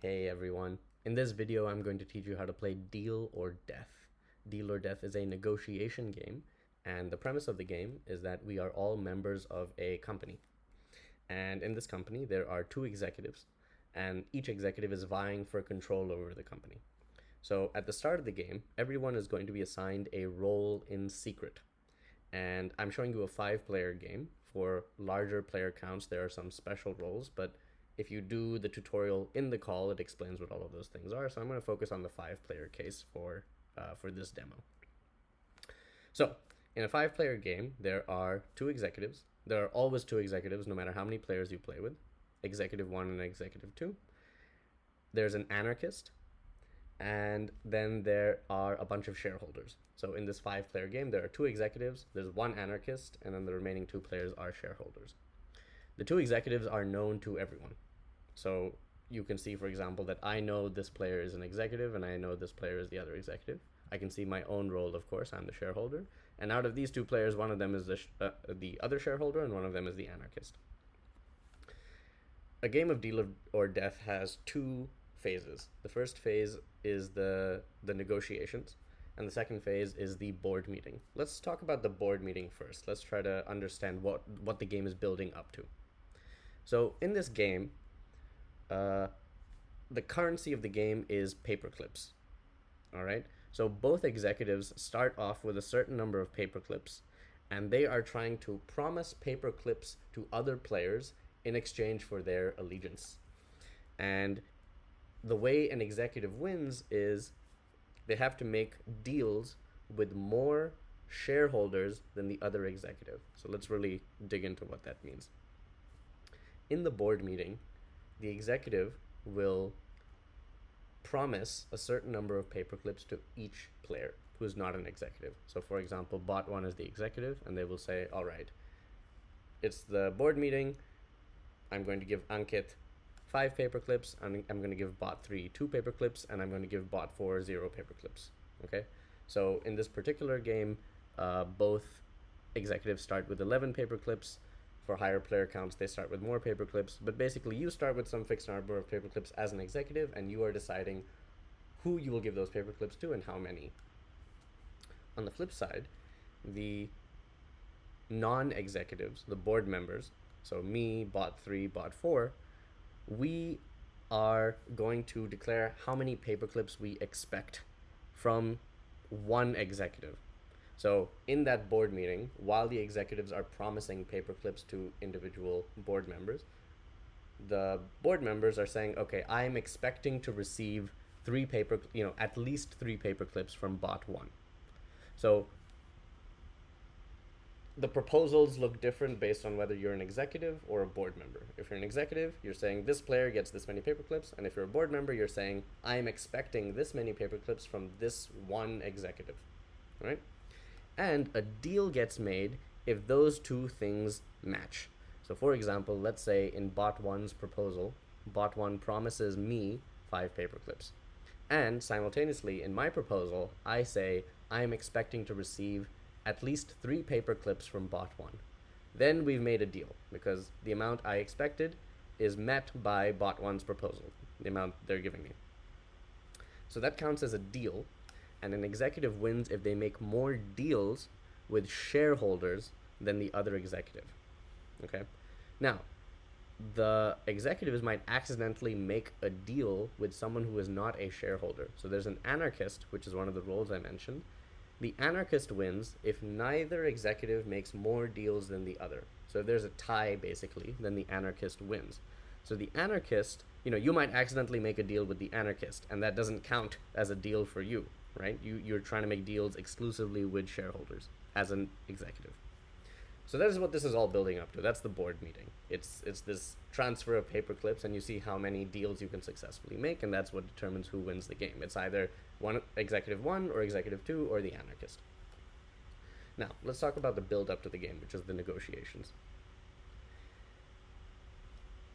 Hey everyone. In this video, I'm going to teach you how to play Deal or Death. Deal or Death is a negotiation game, and the premise of the game is that we are all members of a company. And in this company, there are two executives, and each executive is vying for control over the company. So at the start of the game, everyone is going to be assigned a role in secret. And I'm showing you a 5-player game. For larger player counts, there are some special roles, but if you do the tutorial in the call, it explains what all of those things are. So I'm going to focus on the 5-player case for this demo. So in a 5-player game, there are two executives. There are always two executives, no matter how many players you play with. Executive 1 and Executive 2. There's an anarchist, and then there are a bunch of shareholders. So in this 5-player game, there are two executives, there's one anarchist, and then the remaining two players are shareholders. The two executives are known to everyone. So you can see, for example, that I know this player is an executive and I know this player is the other executive. I can see my own role, of course, I'm the shareholder. And out of these two players, one of them is the other shareholder and one of them is the anarchist. A game of Deal or Death has two phases. The first phase is the negotiations, and the second phase is the board meeting. Let's talk about the board meeting first. Let's try to understand what the game is building up to. So in this game, the currency of the game is paper clips. All right. So both executives start off with a certain number of paper clips, and they are trying to promise paper clips to other players in exchange for their allegiance. And the way an executive wins is they have to make deals with more shareholders than the other executive. So let's really dig into what that means. In the board meeting, the executive will promise a certain number of paper clips to each player who is not an executive. So for example, bot 1 is the executive, and they will say, all right, it's the board meeting, I'm going to give Ankit 5 paper clips, and I'm going to give bot 3 2 paper clips, and I'm going to give bot 4 0 paper clips. Okay, so in this particular game, both executives start with 11 paper clips. For higher player counts, they start with more paper clips, but basically you start with some fixed number of paper clips as an executive, and you are deciding who you will give those paper clips to and how many. On the flip side, the non-executives, the board members, so me, bot 3, bot 4, we are going to declare how many paper clips we expect from one executive. So in that board meeting, while the executives are promising paper clips to individual board members, the board members are saying, okay, I'm expecting to receive at least 3 paper clips from bot 1. So the proposals look different based on whether you're an executive or a board member. If you're an executive, you're saying this player gets this many paper clips, and if you're a board member, you're saying I'm expecting this many paper clips from this one executive, right? And a deal gets made if those two things match. So for example, let's say in bot 1's proposal, bot 1 promises me 5 paper clips. And simultaneously in my proposal, I say I'm expecting to receive at least 3 paper clips from bot 1. Then we've made a deal because the amount I expected is met by bot 1's proposal, the amount they're giving me. So that counts as a deal, and an executive wins if they make more deals with shareholders than the other executive. Okay? Now, the executives might accidentally make a deal with someone who is not a shareholder. So there's an anarchist, which is one of the roles I mentioned. The anarchist wins if neither executive makes more deals than the other. So if there's a tie, basically, then the anarchist wins. So the anarchist, you might accidentally make a deal with the anarchist, and that doesn't count as a deal for you, right? You're trying to make deals exclusively with shareholders as an executive. So that is what this is all building up to. That's the board meeting. It's this transfer of paper clips, and you see how many deals you can successfully make, and that's what determines who wins the game. It's either executive 1 or executive 2 or the anarchist. Now, let's talk about the build up to the game, which is the negotiations.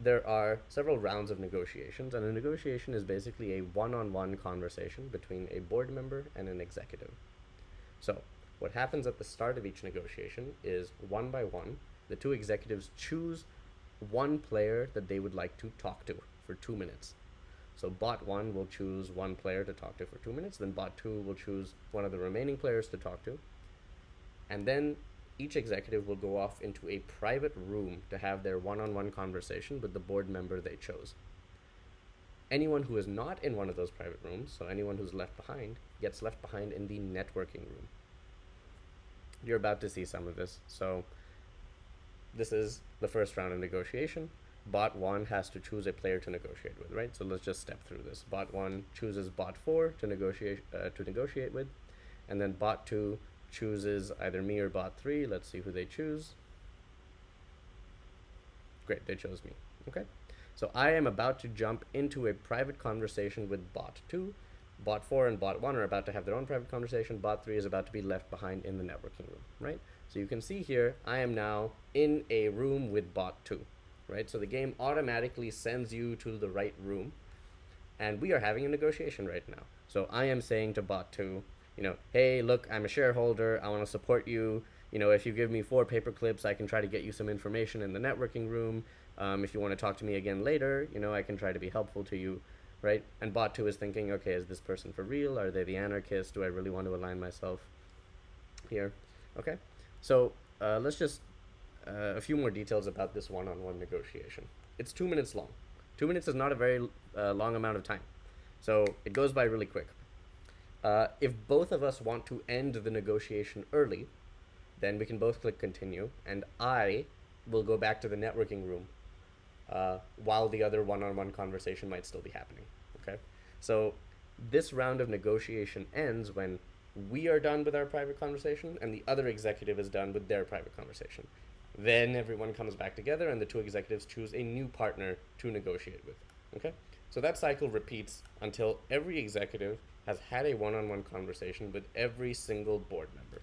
There are several rounds of negotiations, and a negotiation is basically a one-on-one conversation between a board member and an executive. So what happens at the start of each negotiation is, one by one, the two executives choose one player that they would like to talk to for 2 minutes. So bot 1 will choose one player to talk to for 2 minutes, then bot 2 will choose one of the remaining players to talk to, and then each executive will go off into a private room to have their one-on-one conversation with the board member they chose. Anyone who is not in one of those private rooms, so anyone who's left behind, gets left behind in the networking room. You're about to see some of this. So this is the first round of negotiation. Bot 1 has to choose a player to negotiate with, right? So let's just step through this. Bot 1 chooses bot 4 to negotiate with, and then bot 2 chooses either me or bot 3. Let's see who they choose. Great, they chose me. Okay. So I am about to jump into a private conversation with bot 2. Bot 4 and bot 1 are about to have their own private conversation. Bot 3 is about to be left behind in the networking room, right? So you can see here, I am now in a room with bot 2, right? So the game automatically sends you to the right room, and we are having a negotiation right now. So I am saying to bot 2, hey, look, I'm a shareholder. I want to support you. If you give me 4 paper clips, I can try to get you some information in the networking room. If you want to talk to me again later, I can try to be helpful to you, right? And bot 2 is thinking, okay, is this person for real? Are they the anarchist? Do I really want to align myself here? Okay, so let's just, a few more details about this one-on-one negotiation. It's 2 minutes long. 2 minutes is not a very long amount of time, so it goes by really quick. If both of us want to end the negotiation early, then we can both click continue, and I will go back to the networking room while the other one-on-one conversation might still be happening. Okay, so this round of negotiation ends when we are done with our private conversation and the other executive is done with their private conversation. Then everyone comes back together and the 2 executives choose a new partner to negotiate with. Okay, so that cycle repeats until every executive has had a one-on-one conversation with every single board member.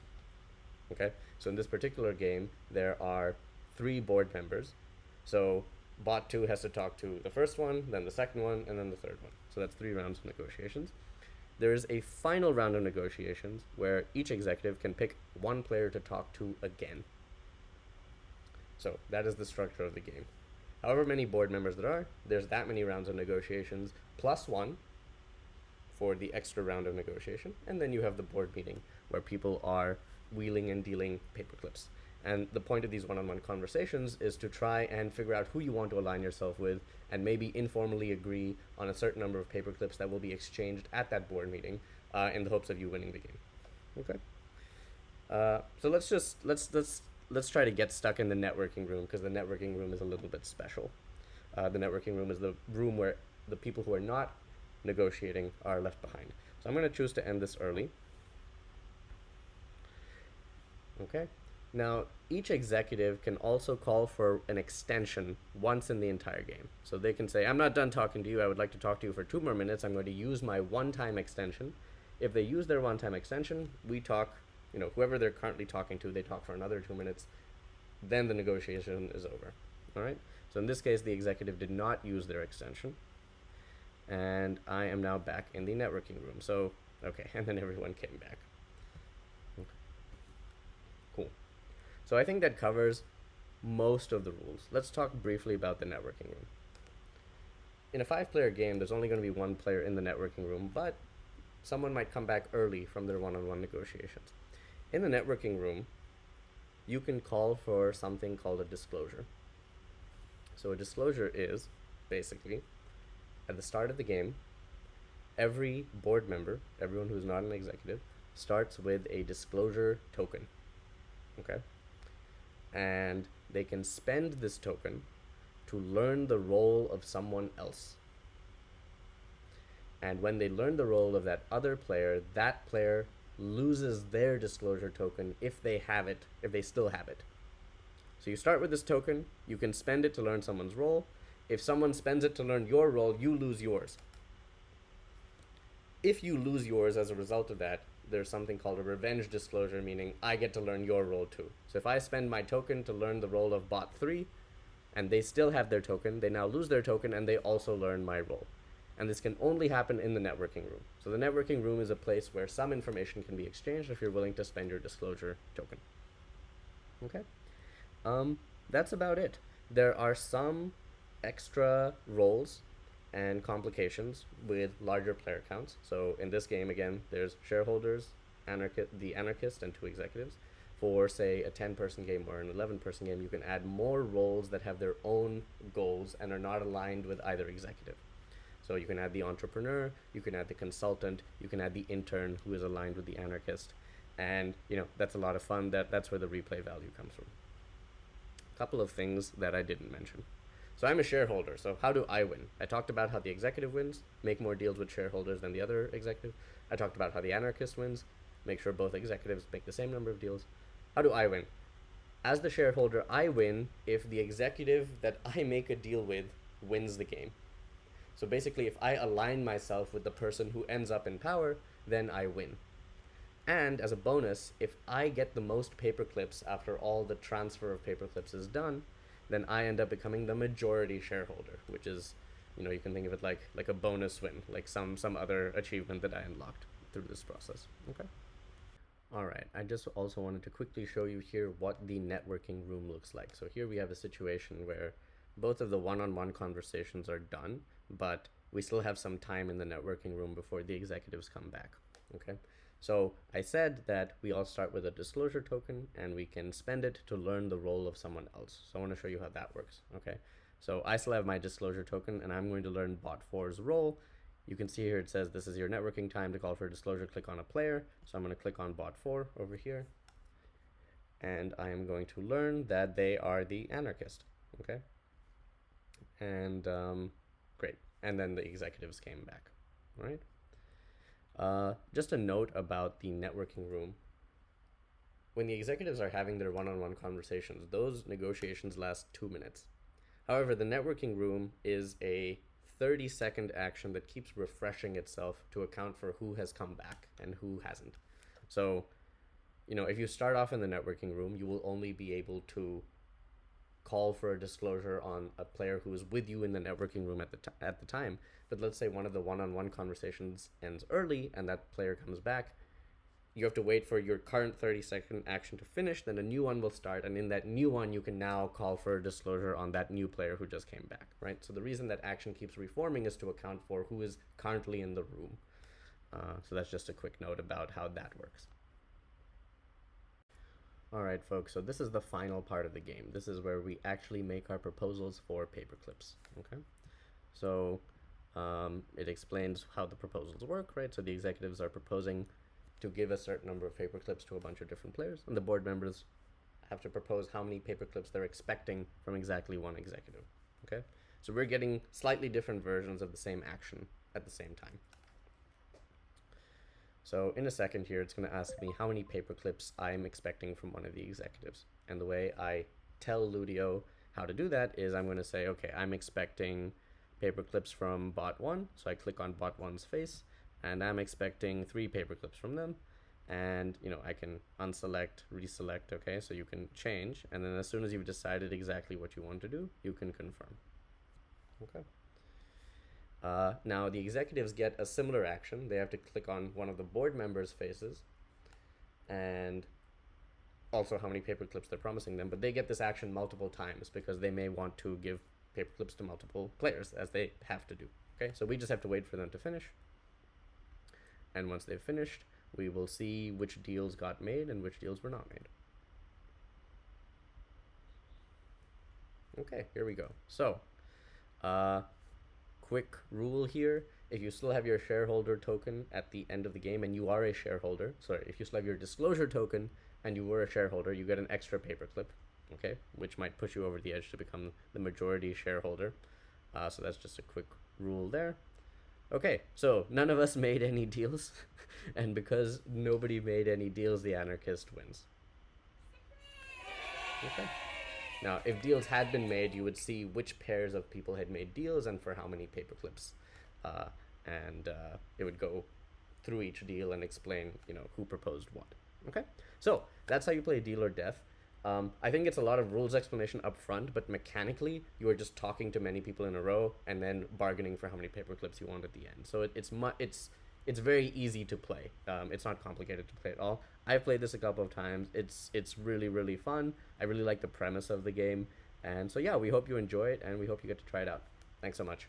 Okay, so in this particular game, there are 3 board members. So bot 2 has to talk to the first one, then the second one, and then the third one. So that's 3 rounds of negotiations. There is a final round of negotiations where each executive can pick one player to talk to again. So that is the structure of the game. However many board members there are, there's that many rounds of negotiations, plus 1 for the extra round of negotiation, and then you have the board meeting where people are wheeling and dealing paper clips. And the point of these one-on-one conversations is to try and figure out who you want to align yourself with and maybe informally agree on a certain number of paper clips that will be exchanged at that board meeting in the hopes of you winning the game. Okay. So let's try to get stuck in the networking room, because the networking room is a little bit special. The networking room is the room where the people who are not negotiating are left behind. So I'm going to choose to end this early. Okay. Now, each executive can also call for an extension once in the entire game. So they can say, I'm not done talking to you. I would like to talk to you for 2 more minutes. I'm going to use my one-time extension. If they use their one-time extension, we talk, whoever they're currently talking to, they talk for another 2 minutes. Then the negotiation is over. All right. So in this case, the executive did not use their extension. And I am now back in the networking room. So, okay. And then everyone came back. Okay. Cool. So I think that covers most of the rules. Let's talk briefly about the networking room. In a 5-player game, there's only going to be 1 player in the networking room, but someone might come back early from their one-on-one negotiations. In the networking room, you can call for something called a disclosure. So a disclosure is, basically, at the start of the game, every board member, everyone who's not an executive, starts with a disclosure token. Okay? And they can spend this token to learn the role of someone else. And when they learn the role of that other player, that player loses their disclosure token if they have it, if they still have it. So you start with this token, you can spend it to learn someone's role. If someone spends it to learn your role, you lose yours. If you lose yours as a result of that, there's something called a revenge disclosure, meaning I get to learn your role too. So if I spend my token to learn the role of bot 3, and they still have their token, they now lose their token and they also learn my role. And this can only happen in the networking room. So the networking room is a place where some information can be exchanged if you're willing to spend your disclosure token. Okay? That's about it. There are some extra roles and complications with larger player counts. So in this game, again, there's shareholders, the anarchist, and two executives. For, say, a 10-person game or an 11-person game, you can add more roles that have their own goals and are not aligned with either executive. So you can add the entrepreneur, you can add the consultant, you can add the intern who is aligned with the anarchist. And, that's a lot of fun. That's where the replay value comes from. A couple of things that I didn't mention. So I'm a shareholder, so how do I win? I talked about how the executive wins, make more deals with shareholders than the other executive. I talked about how the anarchist wins, make sure both executives make the same number of deals. How do I win? As the shareholder, I win if the executive that I make a deal with wins the game. So basically, if I align myself with the person who ends up in power, then I win. And as a bonus, if I get the most paperclips after all the transfer of paperclips is done, then I end up becoming the majority shareholder, which is, you can think of it like a bonus win, like some other achievement that I unlocked through this process. Okay. All right, I just also wanted to quickly show you here what the networking room looks like. So here we have a situation where both of the one-on-one conversations are done, but we still have some time in the networking room before the executives come back, okay? So I said that we all start with a disclosure token and we can spend it to learn the role of someone else. So I want to show you how that works, okay? So I still have my disclosure token and I'm going to learn bot4's role. You can see here it says this is your networking time. To call for a disclosure, click on a player. So I'm going to click on bot4 over here. And I am going to learn that they are the anarchist, okay? And great. And then the executives came back, all right? Just a note about the networking room. When the executives are having their one-on-one conversations, those negotiations last 2 minutes. However, the networking room is a 30-second action that keeps refreshing itself to account for who has come back and who hasn't. So, if you start off in the networking room, you will only be able to call for a disclosure on a player who is with you in the networking room at the time. But let's say one of the one-on-one conversations ends early and that player comes back. You have to wait for your current 30-second action to finish, then a new one will start, and in that new one, you can now call for a disclosure on that new player who just came back, right? So the reason that action keeps reforming is to account for who is currently in the room. So that's just a quick note about how that works. All right, folks, so this is the final part of the game. This is where we actually make our proposals for paperclips, okay? So it explains how the proposals work, right? So the executives are proposing to give a certain number of paperclips to a bunch of different players, and the board members have to propose how many paperclips they're expecting from exactly one executive, okay? So we're getting slightly different versions of the same action at the same time. So in a second here, it's going to ask me how many paperclips I'm expecting from one of the executives. And the way I tell Ludio how to do that is I'm going to say, okay, I'm expecting paperclips from bot 1. So I click on bot 1's face, and I'm expecting 3 paperclips from them. And, I can unselect, reselect, okay? So you can change. And then as soon as you've decided exactly what you want to do, you can confirm, okay? Now the executives get a similar action. They have to click on one of the board members' faces and also how many paperclips they're promising them, but they get this action multiple times because they may want to give paperclips to multiple players, as they have to do. Okay, so we just have to wait for them to finish. And once they've finished, we will see which deals got made and which deals were not made. Okay, here we go. So, quick rule here: if you still have your shareholder token at the end of the game and you are a shareholder, sorry, if you still have your disclosure token and you were a shareholder, you get an extra paperclip, okay, which might push you over the edge to become the majority shareholder. So that's just a quick rule there. Okay, so none of us made any deals, and because nobody made any deals, the anarchist wins. Okay. Now, if deals had been made, you would see which pairs of people had made deals and for how many paperclips. And it would go through each deal and explain, who proposed what. Okay? So, that's how you play Deal or Death. I think it's a lot of rules explanation up front, but mechanically, you are just talking to many people in a row and then bargaining for how many paperclips you want at the end. So it's very easy to play. It's not complicated to play at all. I've played this a couple of times. It's really, really fun. I really like the premise of the game. And so yeah, we hope you enjoy it and we hope you get to try it out. Thanks so much.